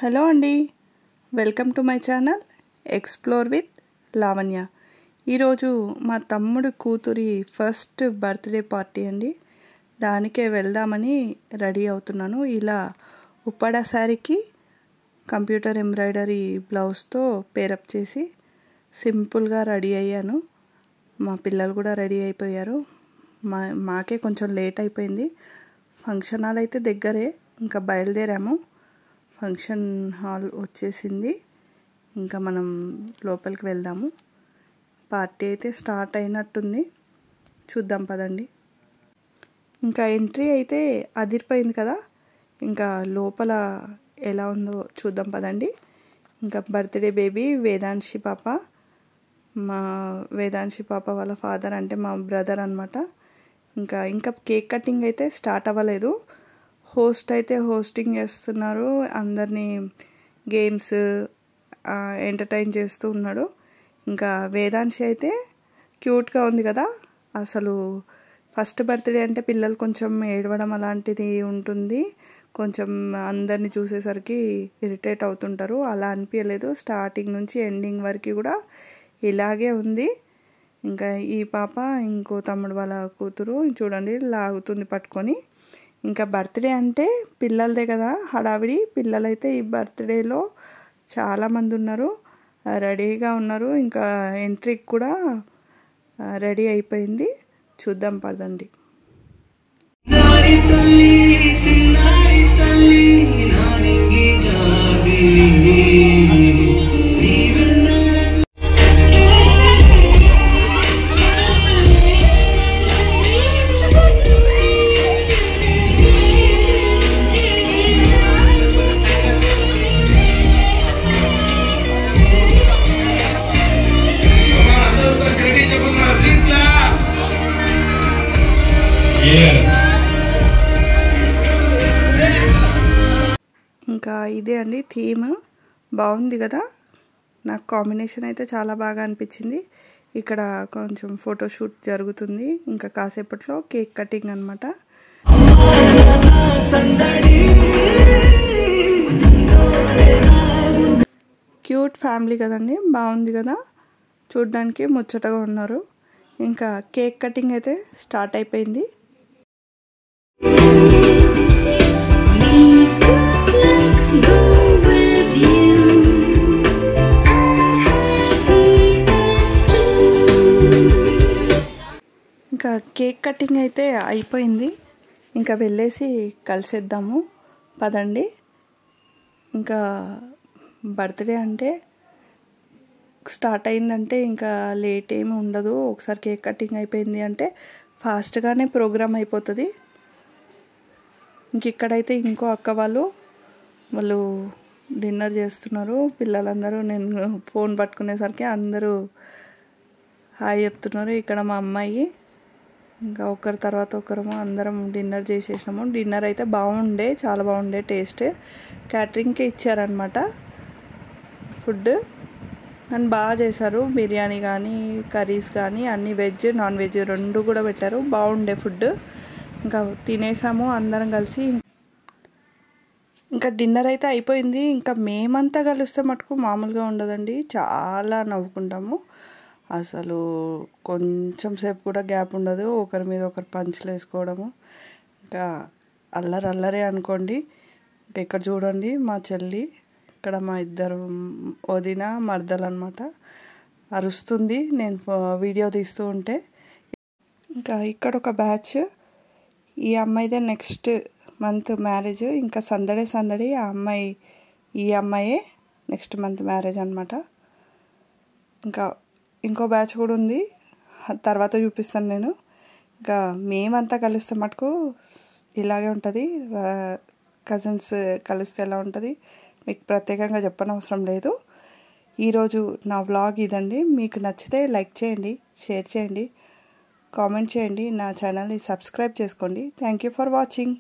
Hello అండి, welcome to my channel explore with Lavanya. ఈరోజు మా తమ్ముడు కూతురి ఫస్ట్ బర్త్డే పార్టీ అండి. దానికే వెళ్దామని రెడీ అవుతున్నాను. ఇలా ఉప్పాడ శారీకి కంప్యూటర్ ఎంబ్రాయిడరీ బ్లౌజ్తో పేరప్ చేసి సింపుల్గా రెడీ అయ్యాను. మా పిల్లలు కూడా రెడీ అయిపోయారు. మాకే కొంచెం లేట్ అయిపోయింది. ఫంక్షన్ హాల్ అయితే దగ్గరే, ఇంకా బయలుదేరాము. ఫంక్షన్ హాల్ వచ్చేసింది, ఇంకా మనం లోపలికి వెళ్దాము. పార్టీ అయితే స్టార్ట్ అయినట్టుంది, చూద్దాం పదండి. ఇంకా ఎంట్రీ అయితే అదిరిపోయింది కదా, ఇంకా లోపల ఎలా ఉందో చూద్దాం పదండి. ఇంకా బర్త్డే బేబీ వేదాంశి పాప, మా వేదాంశి పాప వాళ్ళ ఫాదర్ అంటే మా బ్రదర్ అనమాట. ఇంకా కేక్ కటింగ్ అయితే స్టార్ట్ అవ్వలేదు. హోస్ట్ అయితే హోస్టింగ్ చేస్తున్నారు, అందరినీ గేమ్స్ ఎంటర్టైన్ చేస్తూ ఉన్నాడు. ఇంకా వేదాంశి అయితే క్యూట్గా ఉంది కదా. అసలు ఫస్ట్ బర్త్డే అంటే పిల్లలు కొంచెం ఏడవడం అలాంటిది ఉంటుంది, కొంచెం అందరినీ చూసేసరికి ఇరిటేట్ అవుతుంటారు. అలా అనిపించలేదు, స్టార్టింగ్ నుంచి ఎండింగ్ వరకు కూడా ఇలాగే ఉంది. ఇంకా ఈ పాప ఇంకో తమ్ముడు వాళ్ళ కూతురు చూడండి లాగుతుంది పట్టుకొని. ఇంకా బర్త్డే అంటే పిల్లలదే కదా హడావిడి. పిల్లలైతే ఈ బర్త్డేలో చాలామంది ఉన్నారు, రెడీగా ఉన్నారు. ఇంకా ఎంట్రీకి కూడా రెడీ అయిపోయింది, చూద్దాం పదండి. ఇంకా ఇదే అండి థీమ్, బాగుంది కదా. నాకు కాంబినేషన్ అయితే చాలా బాగా అనిపించింది. ఇక్కడ కొంచెం ఫోటోషూట్ జరుగుతుంది, ఇంకా కాసేపట్లో కేక్ కటింగ్ అనమాట. క్యూట్ ఫ్యామిలీ కదండి, బాగుంది కదా, చూడ్డానికి ముచ్చటగా ఉన్నారు. ఇంకా కేక్ కటింగ్ అయితే స్టార్ట్ అయిపోయింది. ఇంకా కేక్ కటింగ్ అయితే అయిపోయింది, ఇంకా వెళ్ళేసి కలిసేద్దాము పదండి. ఇంకా బర్త్డే అంటే స్టార్ట్ అయిందంటే ఇంకా లేట్ ఏమి ఉండదు. ఒకసారి కేక్ కటింగ్ అయిపోయింది అంటే ఫాస్ట్గానే ప్రోగ్రామ్ అయిపోతుంది. ఇంక ఇక్కడైతే ఇంకో అక్క వాళ్ళు డిన్నర్ చేస్తున్నారు. పిల్లలందరూ నేను ఫోన్ పట్టుకునేసరికి అందరూ హాయ్ చెప్తున్నారు. ఇక్కడ మా అమ్మాయి, ఇంకా ఒకరి తర్వాత ఒకరము అందరం డిన్నర్ చేసేసినాము. డిన్నర్ అయితే బాగుండే, చాలా బాగుండే టేస్ట్. క్యాటరింగ్కి ఇచ్చారనమాట ఫుడ్, కానీ బాగా చేశారు. బిర్యానీ కానీ కర్రీస్ కానీ అన్నీ వెజ్ నాన్ వెజ్ రెండు కూడా పెట్టారు, బాగుండే ఫుడ్. ఇంకా తినేసాము అందరం కలిసి. ఇంకా డిన్నర్ అయితే అయిపోయింది. ఇంకా మేమంతా కలిస్తే మటుకు మామూలుగా ఉండదండి, చాలా నవ్వుకుంటాము. అసలు కొంచెం సేపు కూడా గ్యాప్ ఉండదు, ఒకరి మీద ఒకరు పంచులు వేసుకోవడము, ఇంకా అల్లరే అనుకోండి. ఇంకా ఇక్కడ చూడండి మా చెల్లి, ఇక్కడ మా ఇద్దరు వదిన మర్దలు అనమాట, అరుస్తుంది నేను వీడియో తీస్తూ ఉంటే. ఇంకా ఇక్కడ ఒక బ్యాచ్, ఈ అమ్మాయిదే నెక్స్ట్ మంత్ మ్యారేజ్. ఇంకా సందడి ఈ అమ్మాయే నెక్స్ట్ మంత్ మ్యారేజ్ అనమాట. ఇంకా ఇంకో బ్యాచ్ కూడా ఉంది, తర్వాత చూపిస్తాను నేను. ఇంకా మేమంతా కలిస్తే మటుకు ఇలాగే ఉంటుంది, కజిన్స్ కలిస్తే ఎలా ఉంటుంది మీకు ప్రత్యేకంగా చెప్పనవసరం లేదు. ఈరోజు నా వ్లాగ్ ఇదండి. మీకు నచ్చితే లైక్ చేయండి, షేర్ చేయండి, కామెంట్ చేయండి, నా ఛానల్ని సబ్స్క్రైబ్ చేసుకోండి. Thank you for watching.